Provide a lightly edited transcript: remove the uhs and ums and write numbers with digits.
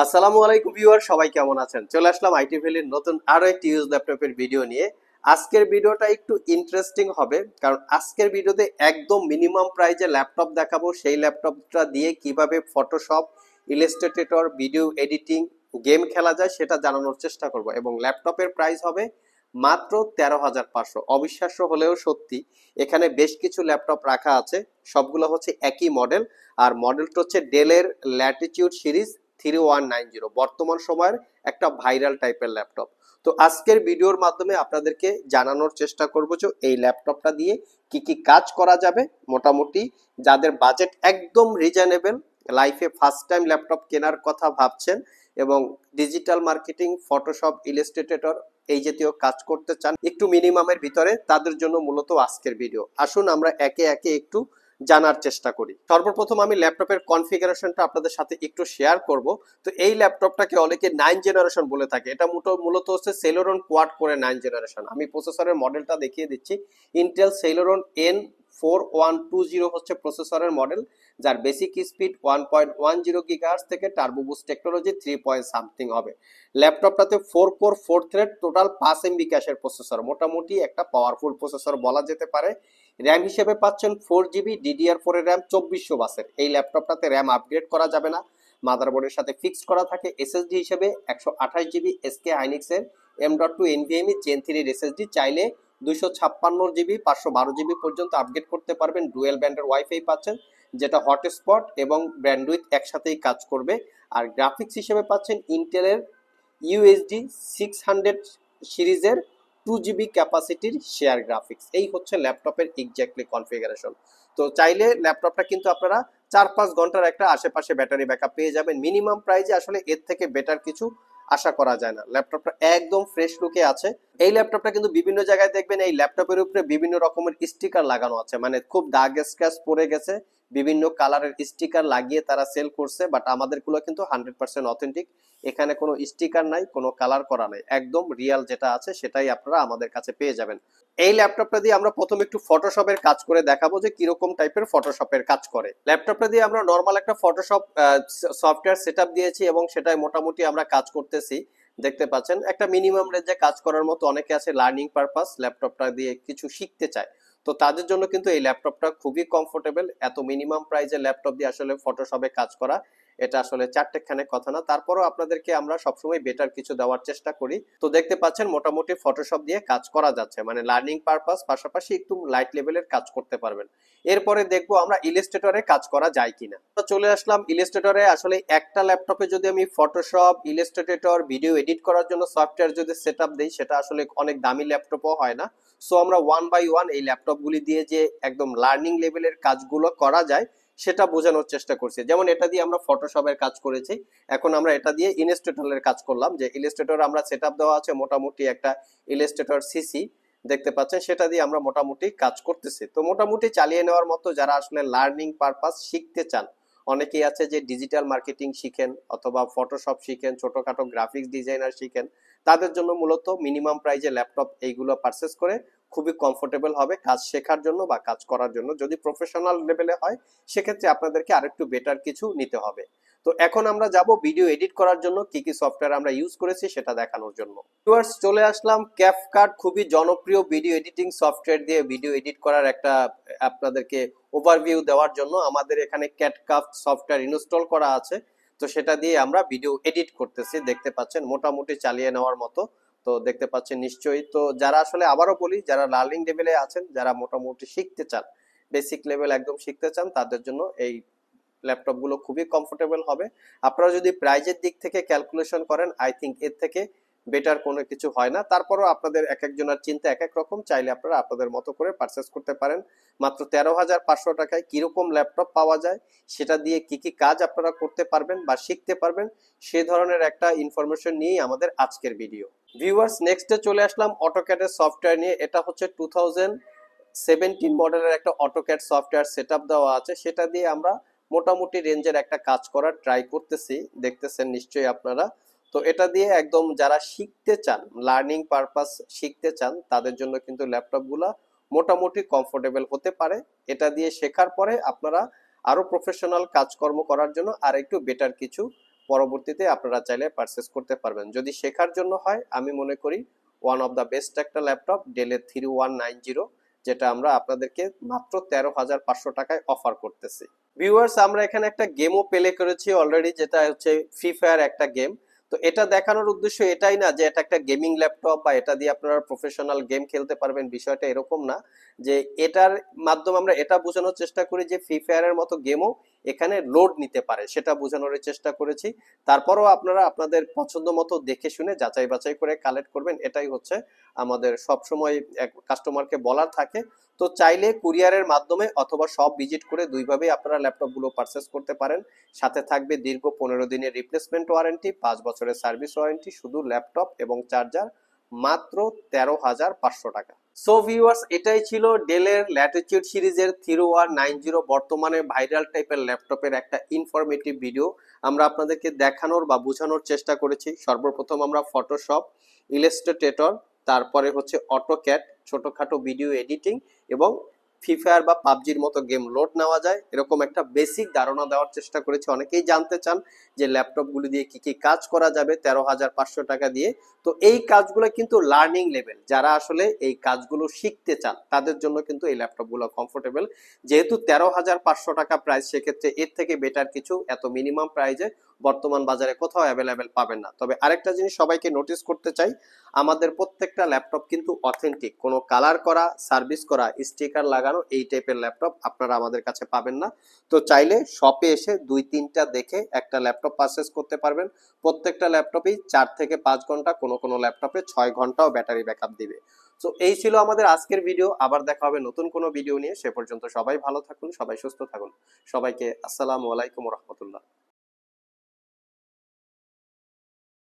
আসসালামু আলাইকুম ভিউয়ার, সবাই কেমন আছেন? চলে আসলাম আইটি ভ্যালির নতুন আরো একটি ইউজ ল্যাপটপের ভিডিও নিয়ে। আজকের ভিডিওটা একটু ইন্টারেস্টিং হবে, কারণ আজকের ভিডিওতে একদম মিনিমাম প্রাইজে ল্যাপটপ দেখাবো। সেই ল্যাপটপটা দিয়ে কিভাবে Photoshop, Illustrator, video editing, game খেলা যায় সেটা জানানোর চেষ্টা করব। এবং ল্যাপটপের প্রাইস হবে মাত্র 13,500। অবিশ্বাস্য হলেও সত্যি, এখানে বেশ কিছু ল্যাপটপ রাখা আছে, সবগুলো হচ্ছে একই মডেল। আর মডেলটা হচ্ছে ডেলের ল্যাটিটিউড সিরিজ 3190, বর্তমান সময়ের একটা ভাইরাল টাইপের ল্যাপটপ। তো আজকের ভিডিওর মাধ্যমে আপনাদেরকে জানানোর চেষ্টা করব যে এই ল্যাপটপটা দিয়ে কি কি কাজ করা যাবে। মোটামুটি যাদের বাজেট একদম রিজনেবল, লাইফে ফার্স্ট টাইম ল্যাপটপ কেনার কথা ভাবছেন এবং ডিজিটাল মার্কেটিং, ফটোশপ, ইলাস্ট্রেটর এই জাতীয় কাজ করতে চান একটু মিনিমামের ভিতরে, তাদের জন্য মূলত আজকের ভিডিও। আসুন আমরা একে একে একটু জানার চেষ্টা করি। সর্বপ্রথম আমি ল্যাপটপের কনফিগারেশনটা আপনাদের সাথে একটু শেয়ার করব। তো এই ল্যাপটপটাকে অনেকে 9 জেনারেশন বলে থাকে। এটা মূলত হচ্ছে সেলেরন কোয়াড কোরে 9 জেনারেশন। আমি প্রসেসরের মডেলটা দেখিয়ে দিচ্ছি। ইন্টেল সেলেরন N4120 হচ্ছে প্রসেসরের মডেল, যার বেসিক স্পিড 1.10 গিগাহার্টজ থেকে turbo boost technology 3 point something হবে। ল্যাপটপটাতে 4 কোর 4 থ্রেড টোটাল 5 এমবি ক্যাশের প্রসেসর, মোটামুটি একটা পাওয়ারফুল প্রসেসর বলা যেতে পারে। র্যাম হিসেবে পাচ্ছেন 4 জিবি, DDR4 এর র্যাম 2400 বাসের। এই ল্যাপটপটাতে র্যাম আপগ্রেড করা যাবে না, মাদারবোর্ডের সাথে ফিক্সড করা থাকে। এসএসডি হিসেবে 128 জিবি এসকে হাইনিক্স এর M.2 NVMe Gen 3 এসএসডি, চাইলে 256 জিবি 512 জিবি পর্যন্ত আপগ্রেড করতে পারবেন। ডুয়েল ব্যান্ডের ওয়াইফাই পাচ্ছেন, যেটা হটস্পট এবং ব্যান্ডউইথ একসাথেই কাজ করবে। আর গ্রাফিক্স হিসেবে পাচ্ছেন ইন্টেলের ইউএসডি 600 সিরিজের 2 জিবি ক্যাপাসিটির শেয়ার গ্রাফিক্স। এই হচ্ছে ল্যাপটপের এক্স্যাক্টলি কনফিগারেশন। তো চাইলে ল্যাপটপটা কিন্তু আপনারা 4-5 ঘন্টার একটা আশেপাশে ব্যাটারি ব্যাকআপ পেয়ে যাবেন। মিনিমাম প্রাইজে আসলে এর থেকে বেটার কিছু আশা করা যায় না। ল্যাপটপটা একদম ফ্রেশ লুকে আছে। এই ল্যাপটপটা কিন্তু বিভিন্ন জায়গায় দেখবেন এই ল্যাপটপের উপরে বিভিন্ন রকমের স্টিকার লাগানো আছে, মানে খুব দাগ স্ক্র্যাচ পড়ে গেছে, বিভিন্ন কালারের স্টিকার লাগিয়ে তারা সেল করছে। বাট আমাদেরগুলো কিন্তু 100% অথেন্টিক। এখানে কোনো স্টিকার নাই, কোনো কালার করা নাই, একদম রিয়াল যেটা আছে সেটাই আপনারা আমাদের কাছে পেয়ে যাবেন। এই ল্যাপটপটা দিয়ে আমরা প্রথম একটু ফটোশপের কাজ করে দেখাবো যে কিরকম টাইপের ফটোশপের কাজ করে। ল্যাপটপটা দিয়ে আমরা নর্মাল একটা ফটোশপ সফটওয়্যার সেটআপ দিয়েছি এবং সেটাই মোটামুটি আমরা কাজ করতেছি। দেখতে পাচ্ছেন একটা মিনিমাম রেঞ্জে কাজ করার মতো। অনেকে আছে লার্নিং পারপাস, ল্যাপটপটা দিয়ে কিছু শিখতে চায়, তো তাদের জন্য কিন্তু এই ল্যাপটপটা খুবই কমফোর্টেবল। এত মিনিমাম প্রাইসের ল্যাপটপ দিয়ে আসলে ফটোশপে কাজ করা এটা আসলে চারটেখানে কথা না। তারপরও আপনাদেরকে আমরা সবসময় বেটার কিছু দেওয়ার চেষ্টা করি। তো দেখতে পাচ্ছেন মোটামুটি ফটোশপ দিয়ে কাজ করা যাচ্ছে, মানে লার্নিং পারপাস পাশাপাশি একটু লাইট লেভেলের কাজ করতে পারবেন। এরপরে দেখবো আমরা ইলাস্ট্রেটরে কাজ করা যায় কিনা। তো চলে আসলাম ইলাস্ট্রেটরে। আসলে একটা ল্যাপটপে যদি আমি ফটোশপ, ইলাস্ট্রেটর, ভিডিও এডিট করার জন্য সফটওয়্যার যদি সেটআপ দেই, সেটা আসলে অনেক দামি ল্যাপটপও হয় না। সো আমরা 1 বাই 1 এই ল্যাপটপগুলি দিয়ে যে একদম লার্নিং লেভেলের কাজগুলো করা যায় সেটা বোঝানোর চেষ্টা করছি। যেমন এটা দিয়ে আমরা ফটোশপের কাজ করেছি, এখন আমরা এটা দিয়ে ইলাস্ট্রেটরের কাজ করলাম। যে ইলাস্ট্রেটর আমরা সেটআপ দেওয়া আছে মোটামুটি একটা ইলাস্ট্রেটর সিসি, দেখতে পাচ্ছেন, সেটা দিয়ে আমরা মোটামুটি কাজ করতেছি। তো মোটামুটি চালিয়ে নেওয়ার মতো, যারা আসলে লার্নিং পারপাস শিখতে চান, অনেকেই আছে যে ডিজিটাল মার্কেটিং শিখেন অথবা ফটোশপ শিখেন, ছোটখাটো গ্রাফিক্স ডিজাইনার শিখেন, তাদের জন্য মূলত মিনিমাম প্রাইজে ল্যাপটপ এইগুলো পারচেস করে খুবই কমফোর্টেবল হবে কাজ শেখার জন্য বা কাজ করার জন্য। যদি প্রফেশনাল লেভেলে হয় সেক্ষেত্রে আপনাদেরকে আরেকটু বেটার কিছু নিতে হবে। তো এখন আমরা যাব ভিডিও এডিট করার জন্য কি কি সফটওয়্যার আমরা ইউজ করেছি সেটা দেখানোর জন্য। ভিউয়ার্স, চলে আসলাম ক্যাপকাট, খুবই জনপ্রিয় ভিডিও এডিটিং সফটওয়্যার দিয়ে ভিডিও এডিট করার একটা আপনাদেরকে ওভারভিউ দেওয়ার জন্য। আমাদের এখানে ক্যাটকাফট সফটওয়্যার ইনস্টল করা আছে, তো সেটা দিয়ে আমরা ভিডিও এডিট করতেছি। দেখতে পাচ্ছেন মোটামুটি চালিয়ে নেওয়ার মতো, তো দেখতে পাচ্ছেন নিশ্চয়ই। তো যারা আসলে আবারও বলি, যারা লার্নিং লেভেলে আছেন, যারা মোটামুটি শিখতে চান, বেসিক লেভেল একদম শিখতে চান, তাদের জন্য এই ল্যাপটপ গুলো খুবই কমফোর্টেবল হবে। আপনারা যদি প্রাইজের দিক থেকে ক্যালকুলেশন করেন, আই থিঙ্ক এর থেকে বেটার কোনো কিছু হয় না। তারপরও আপনাদের এক একজনের চিন্তা এক এক রকম, চাইলে আপনারা আপনাদের মতো করে পারচেস করতে পারেন। মাত্র 13,500 টাকায় কিরকম ল্যাপটপ পাওয়া যায়, সেটা দিয়ে কি কি কাজ আপনারা করতে পারবেন বা শিখতে পারবেন, সে ধরনের একটা ইনফরমেশন নিয়েই আমাদের আজকের ভিডিও। ভিউয়ার্স, নেক্সটে চলে আসলাম অটোক্যাডের সফটওয়্যার নিয়ে। এটা হচ্ছে 2017 মডেলের একটা অটোক্যাড সফটওয়্যার সেটআপ দেওয়া আছে, সেটা দিয়ে আমরা মোটামুটি রেঞ্জের একটা কাজ করার ট্রাই করতেছি, দেখতেছেন নিশ্চয়ই আপনারা। তো এটা দিয়ে একদম যারা শিখতে চান, লার্নিং পারপাস শিখতে চান, তাদের জন্য কিন্তু ল্যাপটপ গুলা মোটামুটি কমফোর্টেবল হতে পারে। এটা দিয়ে শেখার পরে আপনারা আরো প্রফেশনাল কাজকর্ম করার জন্য আর একটু বেটার কিছু পরবর্তীতে আপনারা চাইলে পারচেস করতে পারবেন। যদি শেখার জন্য হয় আমি মনে করি ওয়ান অফ দ্য বেস্ট একটা ল্যাপটপ ডেলের 3190, যেটা আমরা আপনাদেরকে মাত্র 13,500 টাকায় অফার করতেছি। ভিউয়ার্স, আমরা এখানে একটা গেমও প্লে করেছি অলরেডি, যেটা হচ্ছে ফ্রি ফায়ার একটা গেম। তো এটা দেখানোর উদ্দেশ্য এটাই না যে এটা একটা গেমিং ল্যাপটপ বা এটা দিয়ে আপনারা প্রফেশনাল গেম খেলতে পারবেন, বিষয়টা এরকম না। যে এটার মাধ্যমে আমরা এটা বোঝানোর চেষ্টা করি যে ফ্রি ফায়ারের মতো গেমও এখানে লোড নিতে পারে, সেটা বোঝানোর চেষ্টা করেছি। তারপরও আপনারা আপনাদের পছন্দ মতো দেখে শুনে যাচাই বাছাই করে কালেক্ট করবেন, এটাই হচ্ছে আমাদের সবসময় কাস্টমারকে বলার থাকে। তো চাইলে কুরিয়ারের মাধ্যমে অথবা সব ভিজিট করে দুইভাবেই আপনারা ল্যাপটপ গুলো পারচেস করতে পারেন। সাথে থাকবে দীর্ঘ 15 দিনের রিপ্লেসমেন্ট ওয়ারেন্টি, 5 বছরের সার্ভিস ওয়ারেন্টি, শুধু ল্যাপটপ এবং চার্জার, মাত্র 13,500 টাকা। সো ভিউয়ার্স, এটাই ছিল ডেলের ল্যাটিটিউড সিরিজের 3190 বর্তমানে ভাইরাল টাইপের ল্যাপটপের একটা ইনফরমেটিভ ভিডিও আমরা আপনাদেরকে দেখানোর বা বোঝানোর চেষ্টা করেছি। সর্বপ্রথম আমরা ফটোশপ, ইলাস্ট্রেটর, তারপরে হচ্ছে অটোক্যাড, ছোটখাটো ভিডিও এডিটিং এবং ফ্রি ফায়ার বা পাবজির মতো গেম লোড নেওয়া যায় এরকম একটা বেসিক ধারণা দেওয়ার চেষ্টা করেছি। অনেকেই জানতে চান যে ল্যাপটপগুলি দিয়ে কি কি কাজ করা যাবে 13,500 টাকা দিয়ে। তো এই কাজগুলো কিন্তু লার্নিং লেভেল, যারা আসলে এই কাজগুলো শিখতে চান তাদের জন্য কিন্তু এই ল্যাপটপগুলো কমফোর্টেবল। যেহেতু 13,500 টাকা প্রাইস, সেক্ষেত্রে এর থেকে বেটার কিছু এত মিনিমাম প্রাইজে বর্তমান বাজারে কোথাও অ্যাভেলেবেল পাবেন না। তবে আরেকটা জিনিস সবাইকে নোটিস করতে চাই, আমাদের প্রত্যেকটা ল্যাপটপ কিন্তু অথেন্টিক, কোনো কালার করা, সার্ভিস করা, স্টিকার লাগানো এই টাইপের ল্যাপটপ আপনারা আমাদের কাছে পাবেন না। তো চাইলে শপে এসে 2-3টা দেখে একটা ল্যাপটপ পারচেস করতে পারবেন। প্রত্যেকটা ল্যাপটপেই 4 থেকে 5 ঘন্টা, কোনো কোনো ল্যাপটপে 6 ঘন্টাও ব্যাটারি ব্যাকআপ দিবে। তো এই ছিল আমাদের আজকের ভিডিও। আবার দেখা হবে নতুন কোনো ভিডিও নিয়ে। সে পর্যন্ত সবাই ভালো থাকুন, সবাই সুস্থ থাকুন। সবাইকে আসসালামু আলাইকুম রহমতুল্লাহ।